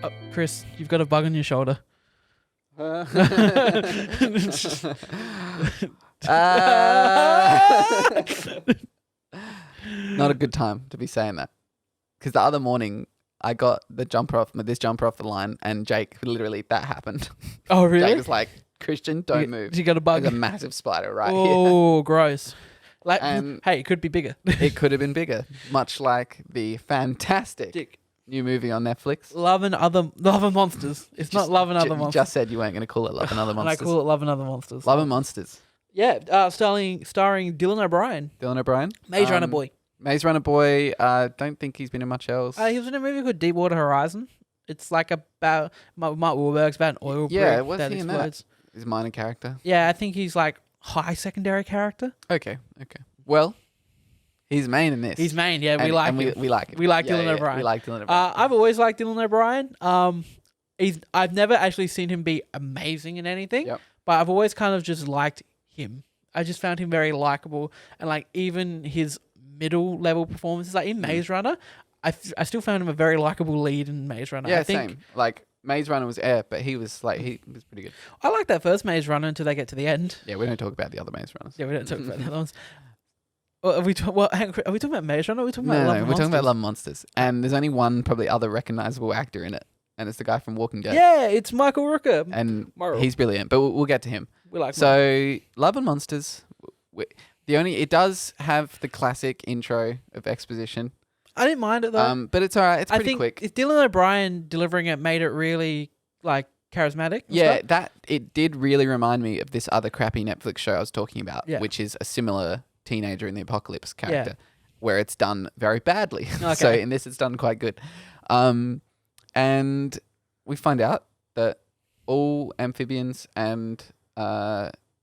Oh, Chris, you've got a bug on your shoulder. Not a good time to be saying that. Because the other morning, I got this jumper off the line, and Jake, literally, that happened. Oh, really? Jake was like, Christian, don't move. You got a bug? There's a massive spider right here. Oh, gross. Like, And hey, it could be bigger. It could have been bigger, much like the fantastic new movie on Netflix. Love and Monsters. It's not Love and Other Monsters. You just said you weren't going to call it Love and Other Monsters. And I call it Love and Other Monsters. Love and Monsters. Yeah, starring Dylan O'Brien. Dylan O'Brien. Maze Runner boy. Maze Runner boy. Don't think he's been in much else. He was in a movie called Deepwater Horizon. It's like about Mark Wahlberg's about an oil rig what's that he in explodes. that? He's a minor character. Yeah, I think he's like high secondary character. Okay. Well, he's main in this. He's main, yeah. We like him. We like him. We like Dylan O'Brien. We like Dylan O'Brien. I've always liked Dylan O'Brien. I've never actually seen him be amazing in anything, but I've always kind of just liked him. I just found him very likable, and like even his middle level performances, like in Maze Runner, I still found him a very likable lead in Maze Runner. Yeah, I think, same. Like Maze Runner was air, but he was pretty good. I like that first Maze Runner until they get to the end. Yeah, we don't talk about the other Maze Runners. Yeah, we don't talk about the other ones. Are we talking about Maze Runner? Or are we talking about Love and we're talking about Monsters? Love and Monsters, and there's only one probably other recognizable actor in it, and it's the guy from Walking Dead. Yeah, it's Michael Rooker. And he's brilliant, but we'll get to him. We like so Love and Monsters. It does have the classic intro of exposition. I didn't mind it though. But it's alright. It's pretty quick. If Dylan O'Brien delivering it made it really like charismatic. Yeah, that it did really remind me of this other crappy Netflix show I was talking about, Yeah. which is a similar teenager in the apocalypse character, where it's done very badly. Okay. So in this, it's done quite good. And we find out that all amphibians and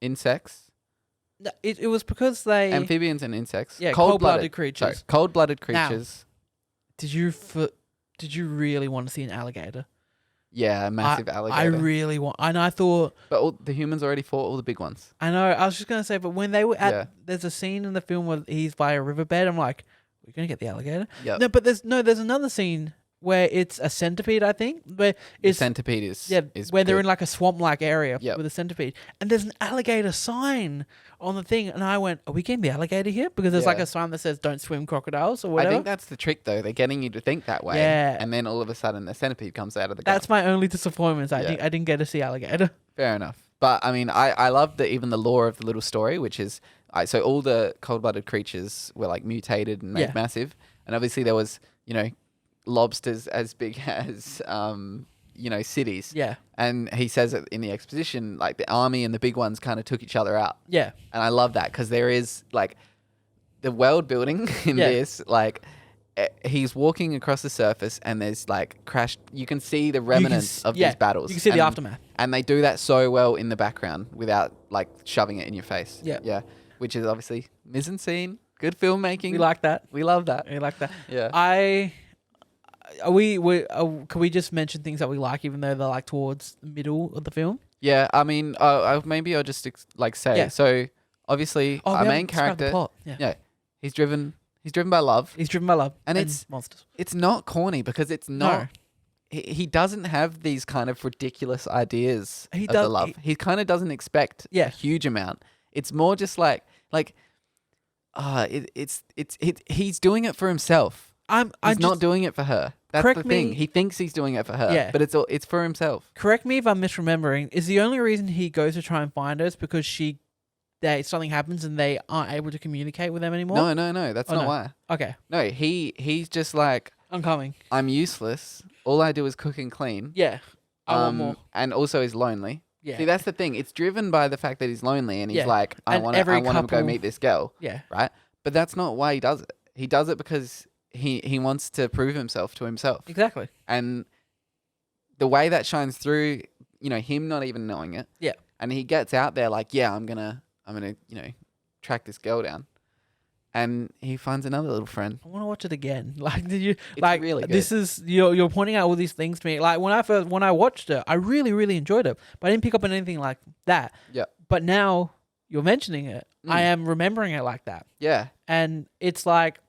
insects. No, it was because they Amphibians and insects. Yeah, cold-blooded creatures. Sorry, cold-blooded creatures. Did you really want to see an alligator? Yeah, a massive alligator. I really want, and I thought, but the humans already fought all the big ones. I know. I was just gonna say, but when they were at, there's a scene in the film where he's by a riverbed. I'm like, we're gonna get the alligator. Yeah. No, but there's another scene where it's a centipede. I think where it's the centipede is where they're good. in like a swamp-like area Yep. with a centipede, and there's an alligator sign on the thing, and I went, "Are we getting the alligator here?" Because there's like a sign that says "Don't swim crocodiles" or whatever. I think that's the trick, though. They're getting you to think that way. Yeah. And then all of a sudden, the centipede comes out of the ground. That's my only disappointment. I think I didn't get to see alligator. Fair enough. But, I mean, I love even the lore of the little story, which is... so all the cold-blooded creatures were, like, mutated and made massive. And obviously there was, lobsters as big as, cities. Yeah. And he says it in the exposition, like, the army and the big ones kind of took each other out. Yeah. And I love that because there is, like, the world building in this, like... He's walking across the surface and there's like crashed. You can see the remnants of these battles. You can see the aftermath. And they do that so well in the background without like shoving it in your face. Yeah. Yeah. Which is obviously mise en scene, good filmmaking. We like that. We love that. We like that. Yeah. Can we just mention things that we like even though they're like towards the middle of the film? Yeah. I mean, maybe I'll just say. Yeah. So obviously our main character. Plot. Yeah. He's driven by love. He's driven by love. And it's monsters. It's not corny because it's not. No. He doesn't have these kind of ridiculous ideas of the does- love. He kind of doesn't expect Yeah. a huge amount. It's more just he's doing it for himself. He's not doing it for her. That's Correct the thing. me- He thinks he's doing it for her. Yeah. But it's for himself. Correct me if I'm misremembering. Is the only reason he goes to try and find her is because something happens and they aren't able to communicate with them anymore? No. That's not why. Okay. No, he's just like, I'm coming. I'm useless. All I do is cook and clean. Yeah. I want more. And also he's lonely. Yeah. See, that's the thing. It's driven by the fact that he's lonely and he's Yeah. like, I And want to every go couple- meet this girl. Yeah. Right? But that's not why he does it. He does it because he wants to prove himself to himself. Exactly. And the way that shines through, him not even knowing it. Yeah. And he gets out there like, yeah, I'm gonna, track this girl down. And he finds another little friend. I want to watch it again. Like, did you It's really good. This is you're pointing out all these things to me. Like when I watched it, I really really enjoyed it, but I didn't pick up on anything like that. Yeah. But now you're mentioning it, I am remembering it like that. Yeah. And it's like,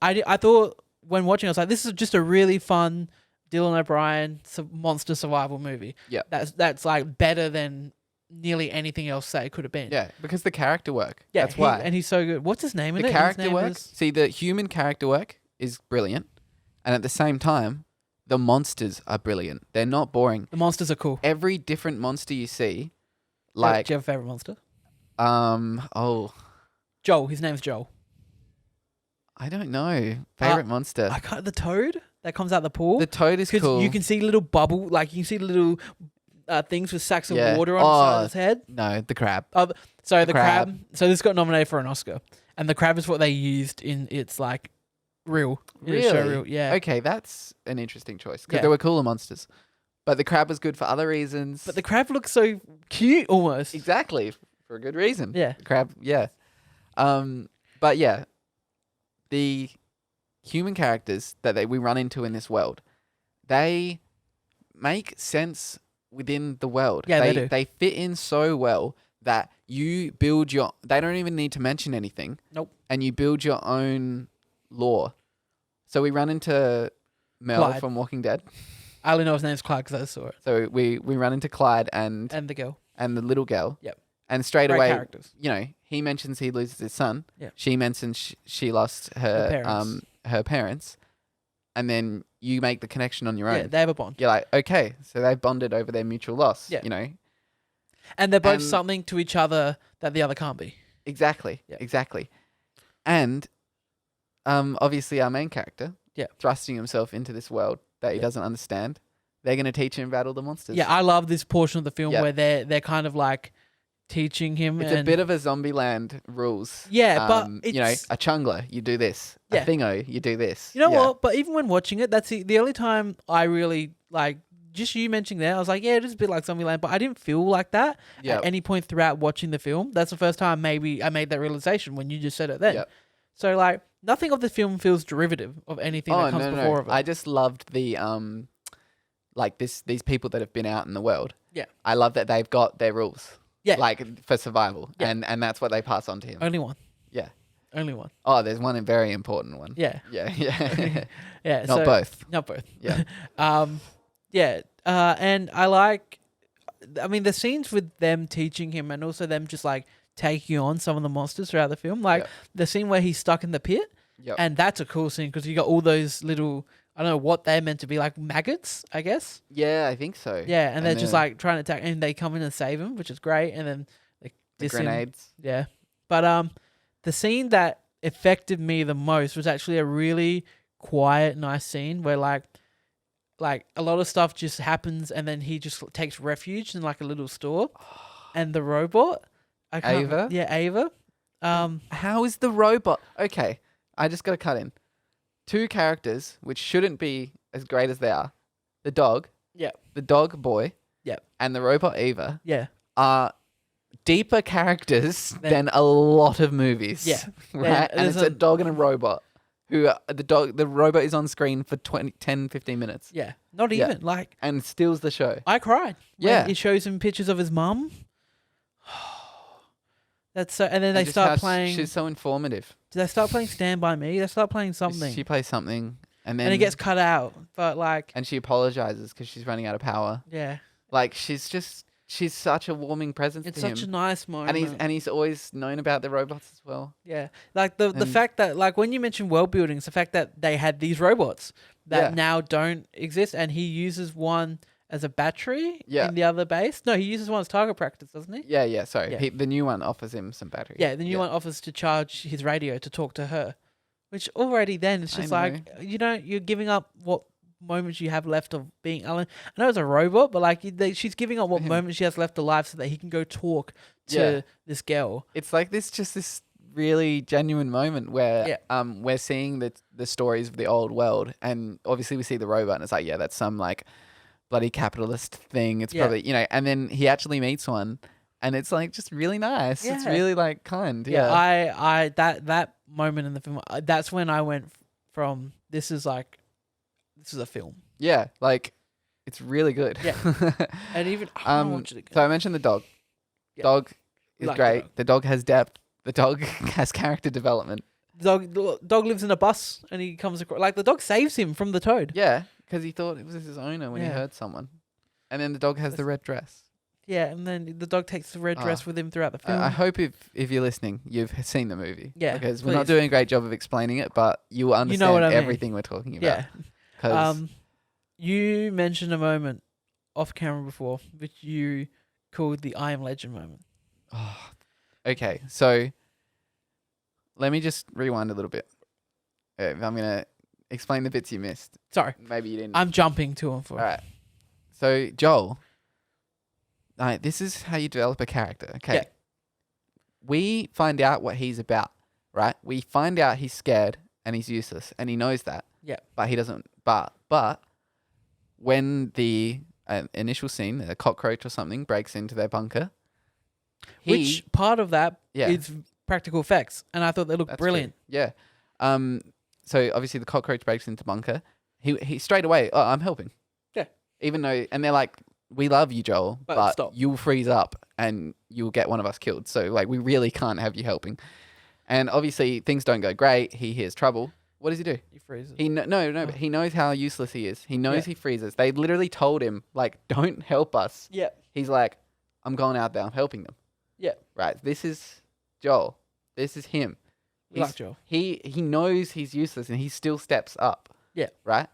I thought when watching, I was like, this is just a really fun Dylan O'Brien monster survival movie. Yeah. That's like better than nearly anything else that it could have been. Yeah, because the character work. Yeah, that's why. And he's so good. What's his name in The it? character work. See, the human character work is brilliant, and at the same time, the monsters are brilliant. They're not boring. The monsters are cool. Every different monster you see, Do like you have a favorite monster? Joel. His name's Joel. I don't know. Favorite monster. I can't. The toad that comes out the pool. The toad is cool. You can see little bubble, like you can see little things with sacks of Yeah. water on the side of his head. No, the crab. So the crab. So this got nominated for an Oscar, and the crab is what they used in its like reel. Really? Show reel. Yeah. Okay, that's an interesting choice because Yeah. there were cooler monsters, but the crab was good for other reasons. But the crab looks so cute, almost. Exactly, for a good reason. Yeah. The crab. Yeah. But yeah, the human characters that we run into in this world, they make sense within the world. Yeah, they do. They fit in so well that you build they don't even need to mention anything. Nope. And you build your own lore. So we run into Mel Clyde. from Walking Dead. I only know his name's Clyde because I saw it. So we run into Clyde and the girl. and the little girl. Yep. And straight Great away, characters. he mentions he loses his son. Yeah. She mentions she lost her parents. And then you make the connection on your own. Yeah, they have a bond. You're like, okay, so they've bonded over their mutual loss. Yeah. And they're both something to each other that the other can't be. Exactly. Yeah. Exactly. And obviously our main character, thrusting himself into this world that he doesn't understand, they're going to teach him about all the monsters. Yeah, I love this portion of the film where they're kind of like teaching him. It's a bit of a Zombieland rules. Yeah, but it's... a chungler, you do this. Yeah. A thingo, you do this. You know what? But even when watching it, that's the only time I really like. Just you mentioning that, I was like, yeah, it is a bit like Zombieland, but I didn't feel like that at any point throughout watching the film. That's the first time maybe I made that realization when you just said it then. Yep. So like nothing of the film feels derivative of anything that comes before of it. I just loved the like these people that have been out in the world. Yeah. I love that they've got their rules. Yeah. Like for survival. Yeah. And that's what they pass on to him. Only one. Yeah. Only one. Oh, there's one very important one. Yeah. Yeah. Yeah. Yeah. Not both. Not both. Yeah. Yeah. And I like, I mean, the scenes with them teaching him and also them just like taking on some of the monsters throughout the film. Like the scene where he's stuck in the pit. Yep. And that's a cool scene because you got all those little, I don't know what they're meant to be, like maggots, I guess. Yeah, I think so. Yeah. And they're just like trying to attack and they come in and save him, which is great. And then the grenades. Yeah. But the scene that affected me the most was actually a really quiet, nice scene where like a lot of stuff just happens and then he just takes refuge in like a little store. And the robot, Ava? Yeah, Ava. How is the robot? Okay, I just got to cut in. Two characters which shouldn't be as great as they are. The dog. Yeah. The dog boy. Yeah. And the robot Ava. Yeah. Are deeper characters than a lot of movies. Yeah. Right? And it's a dog and a robot. Who the robot is on screen for 10, 15 minutes. Yeah. Not even like. And steals the show. I cried. Yeah. It shows him pictures of his mum. That's so, and then they start playing. She's so informative. Do they start playing Stand By Me? They start playing something. She plays something, and then it gets cut out. But like, and she apologizes because she's running out of power. Yeah, like she's such a warming presence. It's to him. such a nice moment, and he's always known about the robots as well. Yeah, like the fact that like when you mention world building, it's the fact that they had these robots that now don't exist, and he uses one as a battery in the other base. No, he uses one as target practice, doesn't he? Yeah. Sorry, the new one offers him some battery. Yeah, the new one offers to charge his radio to talk to her, which already then it's just like you're giving up what moments you have left of being Alan. I know it's a robot, but like she's giving up what moments she has left alive so that he can go talk to this girl. It's like this really genuine moment where we're seeing the stories of the old world, and obviously we see the robot, and it's like that's some like bloody capitalist thing. It's probably and then he actually meets one, and it's like just really nice. It's really like kind. I that moment in the film, that's when I went from this is a film. Yeah, like it's really good. Yeah, and even I'll watch it again. So I mentioned the dog. Yeah. Dog is great. The dog has depth. The dog has character development. The dog lives in a bus and he comes across. Like the dog saves him from the toad. Yeah, Because he thought it was his owner when he heard someone. And then the dog has the red dress. Yeah, and then the dog takes the red dress with him throughout the film. I hope if you're listening, you've seen the movie. Yeah, because we're not doing a great job of explaining it, but you will understand what I mean. everything we're talking about. Yeah. You mentioned a moment off camera before, which you called the I Am Legend moment. Oh, okay, so let me just rewind a little bit. I'm going to explain the bits you missed. Sorry. Maybe you didn't. I'm jumping to and fro. All right. So, Joel, this is how you develop a character, okay? Yeah. We find out what he's about, right? We find out he's scared and he's useless, and he knows that. Yeah. But he doesn't. But when the initial scene, a cockroach or something, breaks into their bunker, which part of that is practical effects, and I thought they looked brilliant. True. Yeah. So obviously the cockroach breaks into bunker. He straight away, I'm helping. Yeah. Even though, and they're like, we love you, Joel, but stop. You'll freeze up and you'll get one of us killed. So like, we really can't have you helping. And obviously things don't go great. He hears trouble. What does he do? He freezes. But he knows how useless he is. He knows he freezes. They literally told him, like, don't help us. Yeah. He's like, I'm going out there. I'm helping them. Yeah. Right. This is Joel. This is him. Like Joel. He knows he's useless and he still steps up. Yeah. Right?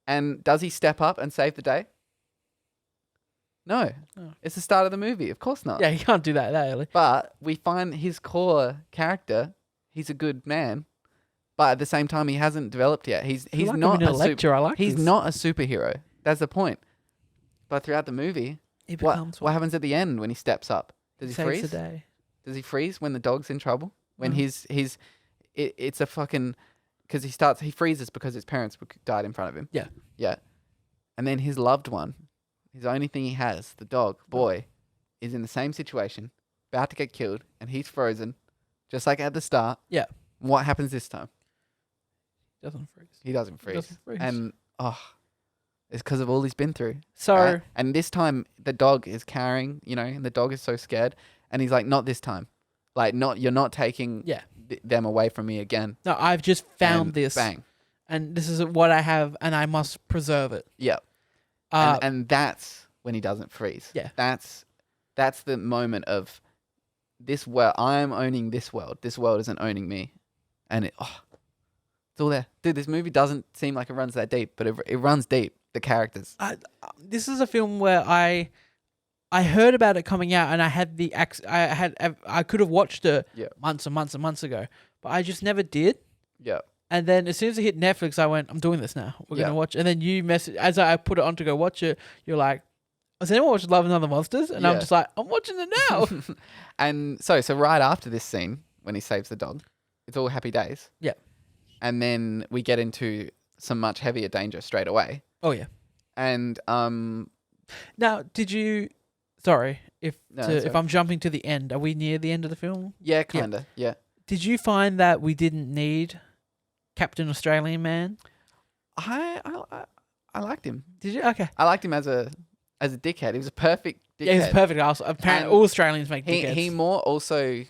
And does he step up and save the day? No. Oh. It's the start of the movie. Of course not. Yeah, you can't do that early. But we find his core character, he's a good man. But at the same time, he hasn't developed yet. He's like not a lecture. I like he's this. not a superhero. That's the point. But throughout the movie, what happens at the end when he steps up? Does he freeze? The day. Does he freeze when the dog's in trouble? When it's a fucking, because he freezes because his parents died in front of him. Yeah. Yeah. And then his loved one, his only thing he has, the dog, boy, is in the same situation, about to get killed, and he's frozen, just like at the start. Yeah. What happens this time? He doesn't freeze. And, it's because of all he's been through. So, right? And this time, the dog is carrying, and the dog is so scared, and he's like, not this time. Like, you're not taking them away from me again. No, I've just found this. Bang. And this is what I have, and I must preserve it. Yeah. And that's when he doesn't freeze. Yeah. That's the moment of this world. I'm owning this world. This world isn't owning me. And it's all there. Dude, this movie doesn't seem like it runs that deep, but it runs deep. The characters. This is a film where I heard about it coming out, and I had I could have watched it months and months and months ago, but I just never did. Yeah. And then as soon as it hit Netflix, I went, I'm doing this now. We're going to watch it. And then you message, as I put it on to go watch it, you're like, has anyone watched Love and Other Monsters? And I'm just like, I'm watching it now. And so right after this scene, when he saves the dog, it's all happy days. Yeah. And then we get into some much heavier danger straight away. Oh, yeah. And now, did you... Sorry, if I'm jumping to the end, are we near the end of the film? Yeah, kind of, yeah. Did you find that we didn't need Captain Australian Man? I liked him. Did you? Okay. I liked him as a dickhead. He was a perfect dickhead. Yeah, he was perfect. Apparently, all Australians make dickheads.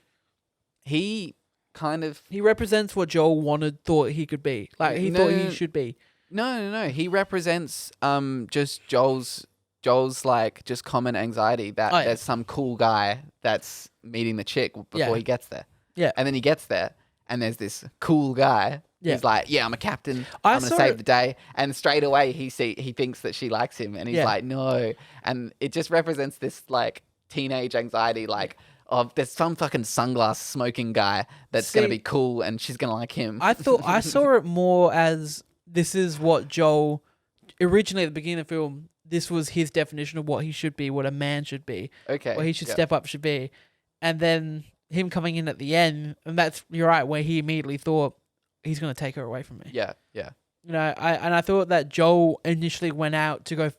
He kind of... He represents what Joel thought he could be. Like, he thought he should be. No. He represents just Joel's like just common anxiety that there's some cool guy that's meeting the chick before he gets there. Yeah. And then he gets there and there's this cool guy. Yeah. He's like, yeah, I'm a captain. I'm going to save the day. And straight away he thinks that she likes him and he's like, no. And it just represents this like teenage anxiety, like, there's some fucking sunglass smoking guy that's going to be cool and she's going to like him. I saw it more as this is what Joel originally at the beginning of the film, this was his definition of what he should be, what a man should be. Okay. What he should step up should be. And then him coming in at the end, and you're right, where he immediately thought he's going to take her away from me. Yeah. I thought that Joel initially went out to go,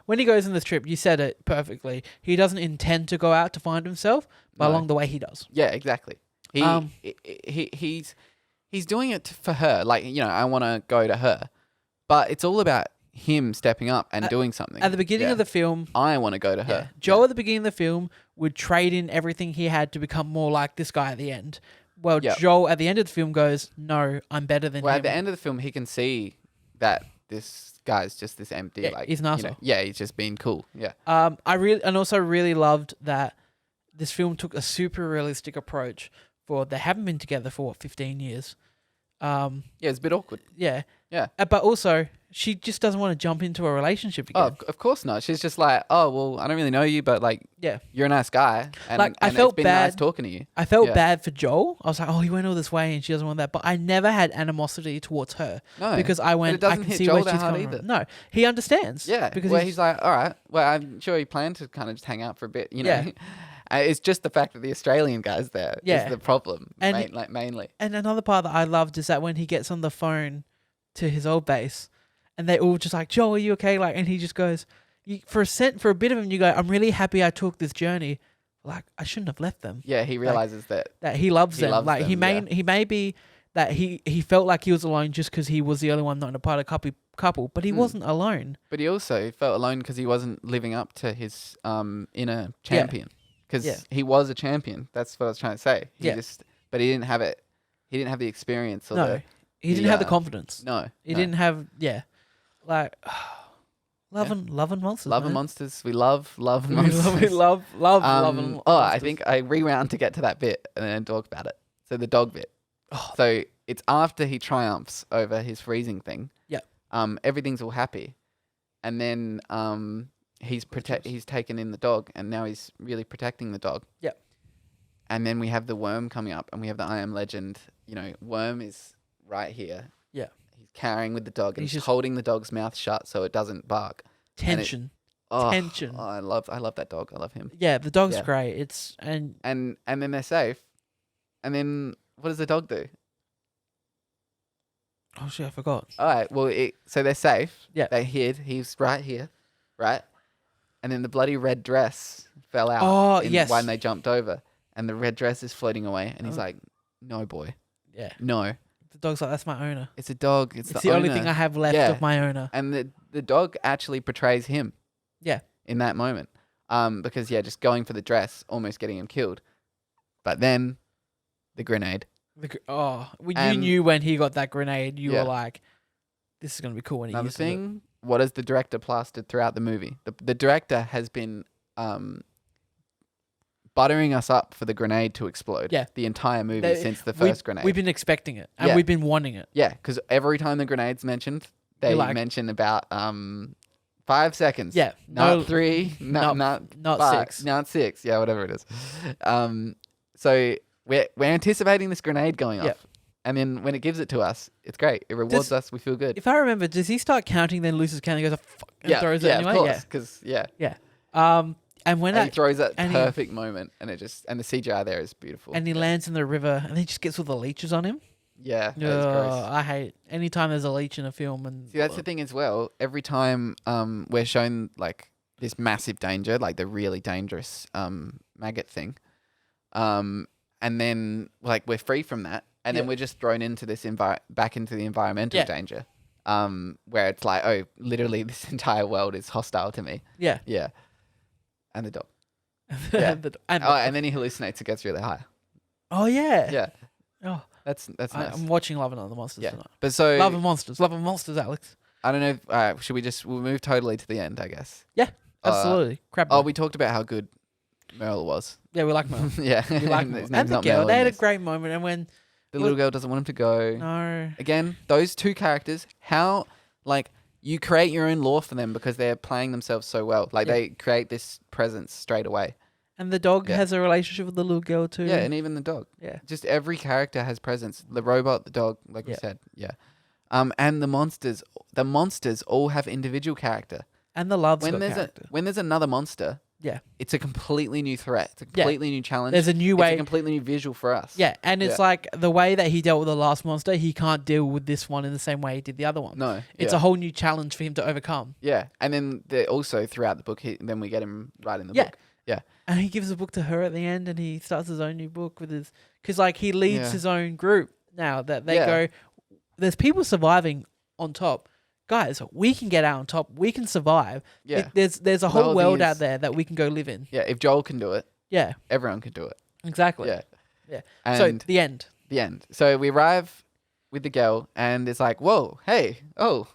when he goes on this trip, you said it perfectly, he doesn't intend to go out to find himself, but along the way he does. Yeah, exactly. He's doing it for her. Like, I want to go to her. But it's all about him stepping up and doing something. At the beginning of the film, I want to go to her. Joel at the beginning of the film would trade in everything he had to become more like this guy at the end. Well, Joel at the end of the film goes, no, I'm better than him. Well, at the end of the film, he can see that this guy's just this empty, Yeah, like, he's an arsehole. he's just being cool. Yeah. I also really loved that this film took a super realistic approach for they haven't been together for 15 years. Yeah, it's a bit awkward. Yeah. Yeah. But also, she just doesn't want to jump into a relationship again. Oh, of course not. She's just like, oh, well, I don't really know you, but like, yeah, you're a nice guy. And, like, I and felt it's been bad. nice talking to you. I felt bad for Joel. I was like, oh, he went all this way and she doesn't want that. But I never had animosity towards her. No. Because I went, I can see where she's coming from. No, he understands. Yeah. Because he's like, all right, well, I'm sure he planned to kind of just hang out for a bit, you know. Yeah. It's just the fact that the Australian guy's there is the problem, And mainly. And another part that I loved is that when he gets on the phone to his old base, and they all just like, Joel, are you okay? Like, and he just goes, for a bit of him, you go, I'm really happy I took this journey. Like, I shouldn't have left them. Yeah, he realizes that he loves them. Like, them, he may be that he felt like he was alone just because he was the only one not in a part of couple, but he wasn't alone. But he also felt alone because he wasn't living up to his inner champion. Because he was a champion. That's what I was trying to say. But he didn't have it. He didn't have the experience. Or he didn't have the confidence. No, he didn't have. Yeah, like loving monsters. Loving monsters. We love monsters. We love loving monsters. I think I rewound to get to that bit and then talk about it. So the dog bit. Oh. So it's after he triumphs over his freezing thing. Yeah. Everything's all happy, and then he's taken in the dog, and now he's really protecting the dog. Yep. And then we have the worm coming up, and we have the I Am Legend. Worm is right here. Yeah. He's carrying with the dog, and he's just holding the dog's mouth shut so it doesn't bark. Tension. Tension. Oh, I love that dog. I love him. Yeah, the dog's great. And then they're safe. And then what does the dog do? Oh shit, I forgot. All right. Well, so they're safe. Yeah. They hid. He's right here, right? And then the bloody red dress fell out. Oh, yes. When they jumped over, and the red dress is floating away, and he's like, "No, boy. Yeah. No." The dog's like, "That's my owner. It's a dog. It's the only thing I have left of my owner." And the dog actually portrays him. Yeah. In that moment, because just going for the dress, almost getting him killed, but then the grenade. You knew when he got that grenade, you were like, "This is gonna be cool." When he Another thing, what has the director plastered throughout the movie? The director has been buttering us up for the grenade to explode. Yeah. The entire movie since the first grenade. We've been expecting it, and we've been wanting it. Yeah, because every time the grenade's mentioned, they mention about 5 seconds. Yeah. Not 3, not 6. Not 6. Yeah, whatever it is. So we're anticipating this grenade going off. And then when it gives it to us, it's great. It rewards us. We feel good. If I remember, does he start counting, then loses count, and goes, "Fuck," and throws it anyway? Of course, because And when he throws that perfect moment, and the CGI there is beautiful. And he lands in the river, and he just gets all the leeches on him. Yeah, that is gross. I hate anytime there's a leech in a film. And see, that's the thing as well. Every time we're shown like this massive danger, like the really dangerous maggot thing, and then like we're free from that, and then we're just thrown into this back into the environmental danger, where it's like, oh, literally this entire world is hostile to me. Yeah. Yeah. And the dog. Yeah. And then he hallucinates. It gets really high. Oh yeah. Yeah. Oh, that's nice. I'm watching Love and Other Monsters tonight. But so Love and Monsters, Alex. I don't know. Should we'll move totally to the end, I guess. Yeah, absolutely. We talked about how good Merle was. Yeah, we like Merle. Yeah, we like Merle. And the girl, they had a great moment, and when the little girl doesn't want him to go. No. Again, those two characters, how you create your own lore for them because they're playing themselves so well. Like they create this presence straight away. And the dog has a relationship with the little girl too. Yeah, and even the dog. Yeah. Just every character has presence. The robot, the dog, like we said. Yeah. And the monsters all have individual character. And the love's got character. When there's another monster, it's a completely new threat. It's a completely new challenge. There's a new way. It's a completely new visual for us. Yeah, and it's like the way that he dealt with the last monster, he can't deal with this one in the same way he did the other one. No. It's a whole new challenge for him to overcome. Yeah, and then also throughout the book, then we get him right in the book. Yeah. And he gives a book to her at the end, and he starts his own new book with his... Because he leads his own group now that they go... There's people surviving on top. Guys, we can get out on top. We can survive. Yeah. There's a whole world out there that we can go live in. Yeah, if Joel can do it, yeah, everyone can do it. Exactly. Yeah. Yeah. And so the end. The end. So we arrive with the girl, and it's like, whoa, hey, oh,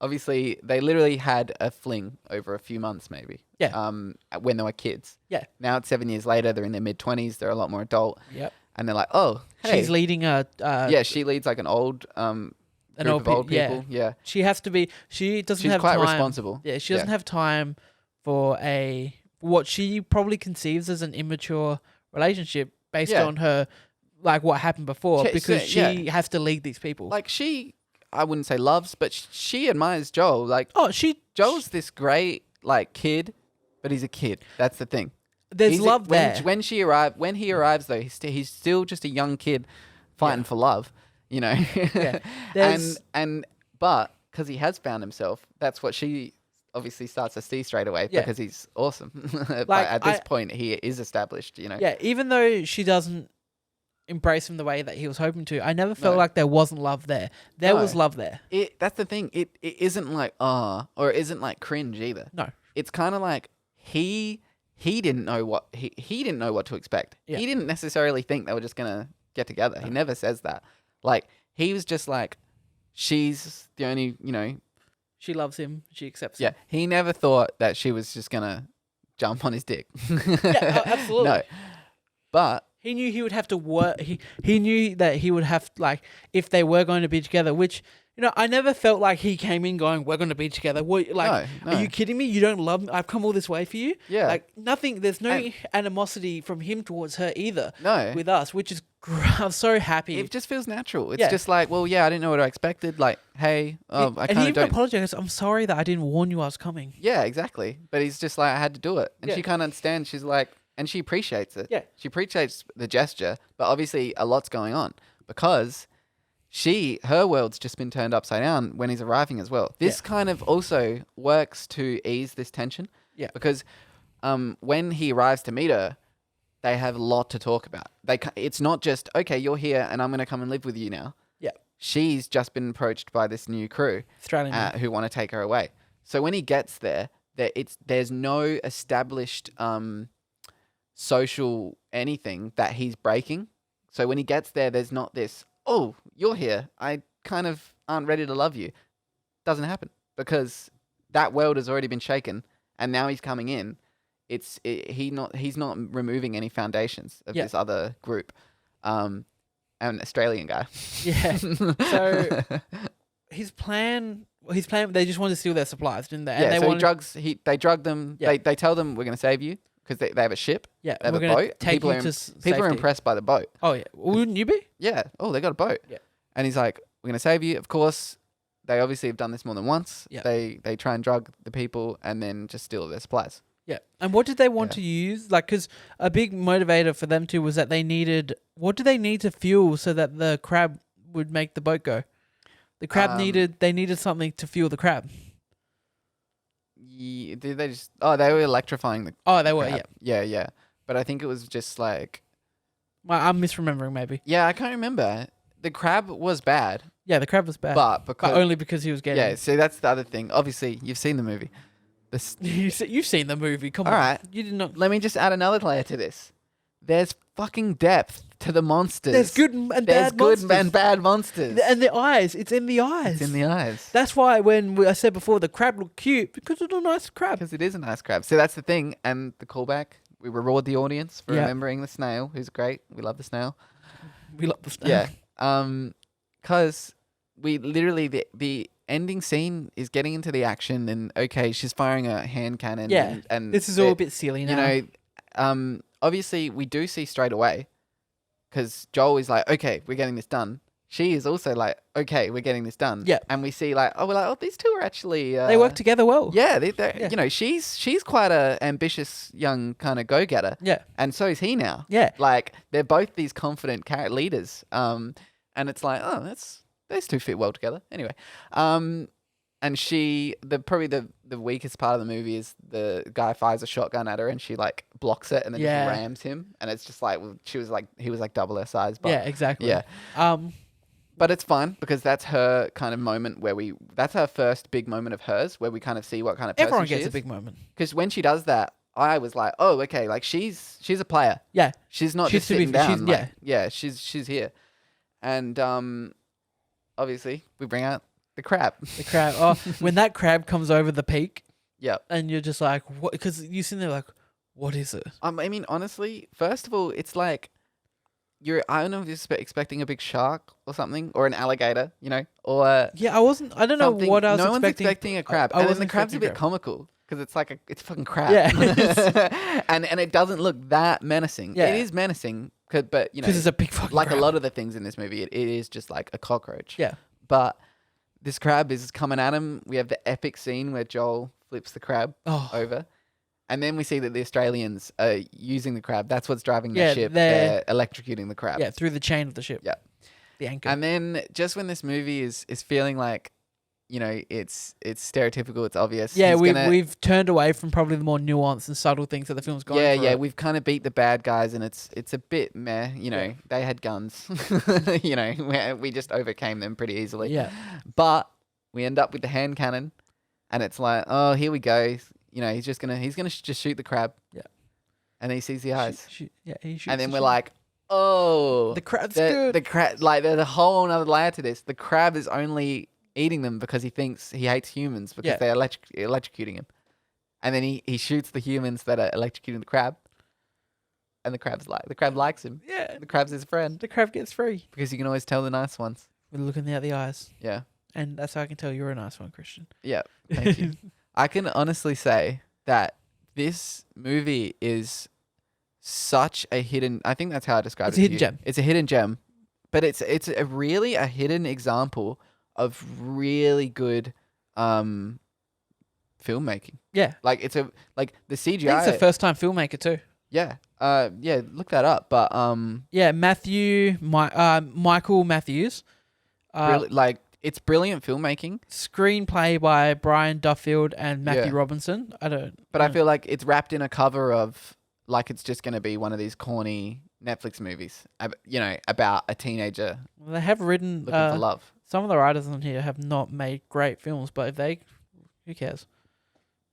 obviously they literally had a fling over a few months, maybe. Yeah. When they were kids. Yeah. Now it's 7 years later. They're in their mid-20s. They're a lot more adult. Yep. And they're like, oh, hey. She's leading a. Yeah, she leads like an old group of old people. Yeah. She has to be. She's have quite time. responsible. Yeah, she doesn't have time for what she probably conceives as an immature relationship based on her, like what happened before, because she has to lead these people. Like I wouldn't say loves, but she admires Joel. Like, Joel's this great like kid, but he's a kid. That's the thing. There's love there. When he arrives though, he's still just a young kid fighting for love, you know. Yeah. But because he has found himself, that's what she obviously starts to see straight away because he's awesome. Like, but at this point, he is established, you know. Yeah, even though she doesn't embrace him the way that he was hoping to, I never felt like there wasn't love there. There was love there. That's the thing. It isn't like or it isn't like cringe either. No, it's kind of like he didn't know what he didn't know what to expect. Yeah. He didn't necessarily think they were just gonna get together. He never says that. Like, he was just like, she's the only, you know. She loves him. She accepts him. Yeah. He never thought that she was just gonna jump on his dick. Yeah, absolutely. No. But he knew he would have to work. He knew that he would have, like, if they were going to be together, which, you know, I never felt like he came in going, we're going to be together. What, like, no. Are you kidding me? You don't love me? I've come all this way for you? Yeah. Like, nothing, there's no animosity from him towards her either. No. With us, which is, I'm so happy. It just feels natural. It's just like, well, yeah, I didn't know what I expected. Like, hey, I kind of don't. And he even apologized. I'm sorry that I didn't warn you I was coming. Yeah, exactly. But he's just like, I had to do it. And she can't understand. She's like, and she appreciates it. Yeah. She appreciates the gesture, but obviously a lot's going on because her world's just been turned upside down when he's arriving as well. This kind of also works to ease this tension. Yeah. Because when he arrives to meet her, they have a lot to talk about. It's not just, okay, you're here and I'm going to come and live with you now. Yeah. She's just been approached by this new crew who want to take her away. So when he gets there, there's no established social anything that he's breaking. So when he gets there, there's not this, oh, you're here, I kind of aren't ready to love you. Doesn't happen because that world has already been shaken and now he's coming in. He's not removing any foundations of this other group. An Australian guy. Yeah. So his plan, they just wanted to steal their supplies, didn't they? And they drug them. Yeah. They tell them, we're going to save you because they have a ship. Yeah. They have a boat. People are impressed by the boat. Oh, yeah. Wouldn't you be? Yeah. Oh, they got a boat. Yeah. And he's like, we're going to save you. Of course, they obviously have done this more than once. Yeah. They try and drug the people and then just steal their supplies. Yeah. And what did they want to use? Like, because a big motivator for them too was that what do they need to fuel so that the crab would make the boat go? The crab they needed something to fuel the crab. Yeah, did they just, they were electrifying the they were, crab. Yeah. But I think it was just like. I'm misremembering maybe. Yeah, I can't remember. The crab was bad. Yeah, the crab was bad. But only because he was getting. Yeah, see, that's the other thing. Obviously, you've seen the movie. You've seen the movie. Come on. All right. You did not. Let me just add another layer to this. There's fucking depth to the monsters. There's good and bad monsters. There's good and bad monsters. And the eyes. It's in the eyes. It's in the eyes. That's why I said before the crab looked cute because it's a nice crab. Because it is a nice crab. So that's the thing. And the callback, we reward the audience for remembering the snail, who's great. We love the snail. We love the snail. Yeah. Because we literally, the ending scene is getting into the action and okay, she's firing a hand cannon. Yeah. And this is all a bit silly now. You know, obviously we do see straight away because Joel is like, okay, we're getting this done. She is also like, okay, we're getting this done. Yeah. And we see these two are actually... they work together well. Yeah. You know, she's quite a ambitious young kind of go-getter. Yeah. And so is he now. Yeah. Like, they're both these confident leaders. And it's like, those two fit well together. Anyway, and probably the weakest part of the movie is the guy fires a shotgun at her and she like blocks it and then just rams him. And it's just like, he was like double her size. But, yeah, exactly. Yeah. But it's fine because that's her kind of moment that's her first big moment of hers where we kind of see what kind of person everyone she gets is. a big moment. Because when she does that, I was like, oh, okay, like she's a player. Yeah. She's not just sitting down. She's here. And obviously we bring out The crab. The crab. Oh, when that crab comes over the peak. Yep. And you're just like, what? Because you're sitting there like, what is it? I mean, honestly, first of all, it's like I don't know if you're expecting a big shark or something, or an alligator, or I don't know what I was expecting. No one's expecting a crab. And then the crab's a bit comical because it's like it's a fucking crab. Yeah. and it doesn't look that menacing. Yeah. It is menacing, but because it's a big fucking like crab. a lot of the things in this movie, it is just like a cockroach. Yeah. But this crab is coming at him. We have the epic scene where Joel flips the crab over. And then we see that the Australians are using the crab. That's what's driving the ship. They're electrocuting the crab. Yeah, through the chain of the ship. Yeah. The anchor. And then just when this movie is feeling like, it's stereotypical, it's obvious. Yeah, we've turned away from probably the more nuanced and subtle things that the film's going for. Yeah, we've kind of beat the bad guys and it's a bit meh, They had guns. We just overcame them pretty easily. Yeah. But we end up with the hand cannon and it's like, oh, here we go. He's gonna just shoot the crab. Yeah. And he sees the eyes. He shoots. And then we're like, oh, the crab's good. The crab, like there's a whole other layer to this. The crab is only eating them because he thinks he hates humans because they're electrocuting him. And then he shoots the humans that are electrocuting the crab. And the crab likes him. Yeah. The crab's his friend. The crab gets free. Because you can always tell the nice ones. We're looking at the eyes. Yeah. And that's how I can tell you're a nice one, Christian. Yeah. Thank you. I can honestly say that this movie is such a hidden. I think that's how I describe it. It's a hidden gem. It's a hidden gem, but it's really a hidden example of really good filmmaking. Yeah, like the CGI. I think it's a first time filmmaker too. Yeah, look that up. But Michael Matthews. It's brilliant filmmaking. Screenplay by Brian Duffield and Matthew Robinson. But I feel like it's wrapped in a cover of like it's just going to be one of these corny Netflix movies, about a teenager. Well, they have written looking for love. Some of the writers on here have not made great films, but who cares?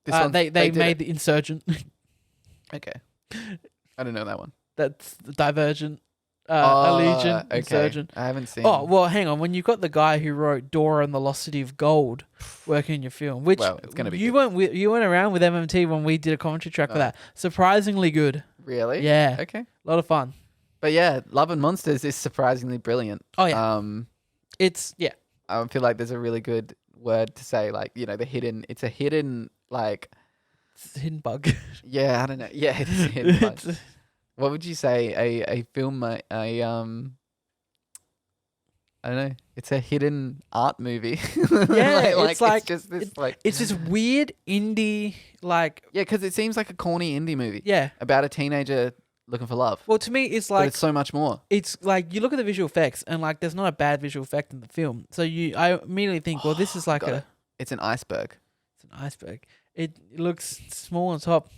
They made The Insurgent. Okay, I don't know that one. That's the Divergent. Allegiant, okay. Insurgent. I haven't seen. Oh well, hang on. When you've got the guy who wrote Dora and the Lost City of Gold working in your film, which it's gonna be you weren't around with MMT when we did a commentary track for that. Surprisingly good. Really? Yeah. Okay. A lot of fun. But yeah, Love and Monsters is surprisingly brilliant. Oh yeah. It's I feel like there's a really good word to say, like the hidden. It's a hidden like. It's a hidden bug. Yeah, I don't know. Yeah, it's a hidden bug. What would you say a film I don't know. It's a hidden art movie. Yeah, it's just this it's this weird indie because it seems like a corny indie movie. Yeah, about a teenager looking for love. Well, to me, it's but it's so much more. It's like you look at the visual effects and there's not a bad visual effect in the film. So I immediately think, well, this is it's an iceberg. It's an iceberg. It looks small on top,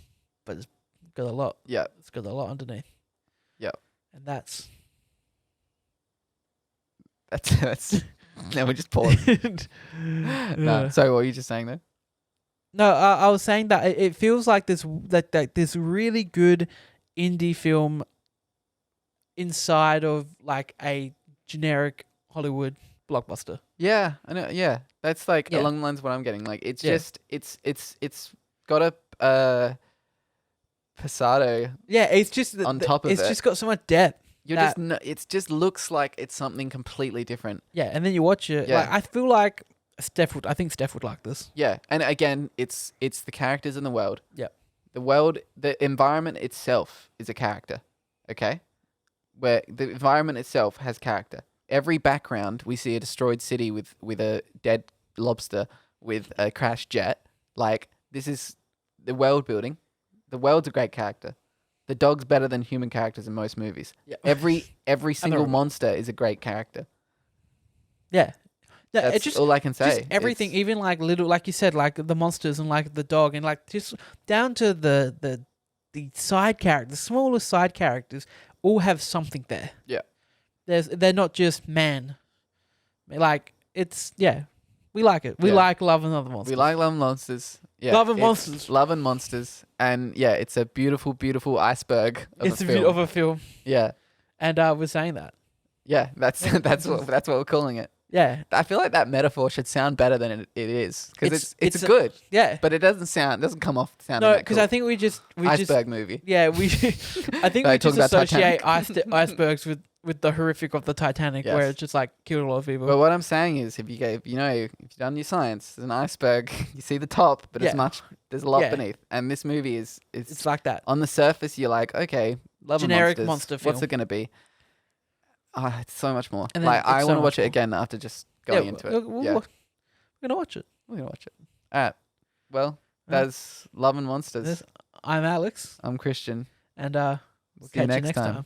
but it's got a lot. Yeah. It's got a lot underneath. Yeah. And that's now we just pause. No, sorry, what were you just saying there? No, I was saying that it feels like this this really good indie film inside of a generic Hollywood blockbuster. Yeah, I know. Yeah, that's along the lines of what I'm getting. It's just it's got a passado. Yeah, it's just on top of it. It's just got so much depth. It just looks like it's something completely different. Yeah, and then you watch it. Yeah. I feel like I think Steph would like this. Yeah, and again, it's the characters in the world. Yeah. The environment itself is a character. Okay? Where the environment itself has character. Every background, we see a destroyed city with a dead lobster with a crashed jet. This is the world building. The world's a great character. The dog's better than human characters in most movies. Yeah. Every single monster is a great character. Yeah. That's all I can say. Just everything, even little, like you said, the monsters and the dog, and just down to the side characters, the smallest side characters, all have something there. Yeah. They're not just man. We like it. We like Love and Other Monsters. We like Love and Monsters. Yeah, Love and Monsters. Love and Monsters, and it's a beautiful, beautiful iceberg. It's a bit of a film. Yeah, and we're saying that. Yeah, that's what we're calling it. Yeah. I feel like that metaphor should sound better than it is because it's a- good, Yeah. but it doesn't come off sounding No, that because cool. I think we just Iceberg movie. Yeah, I think we Like, just talking about associate icebergs with the horrific of the Titanic, where Yes. it just like killed a lot of people. But what I'm saying is, if you've done your science, there's an iceberg. You see the top, but there's a lot beneath. And this movie it's like that. On the surface, you're like, okay, love Generic and monster What's film. it gonna be? It's so much more. And then Like, it's I so want to much watch it more. again after just going into it. We're gonna watch it. We're gonna watch it. All right. Well, that's Love and Monsters. I'm Alex, I'm Christian. and we'll See you catch you next next time. time.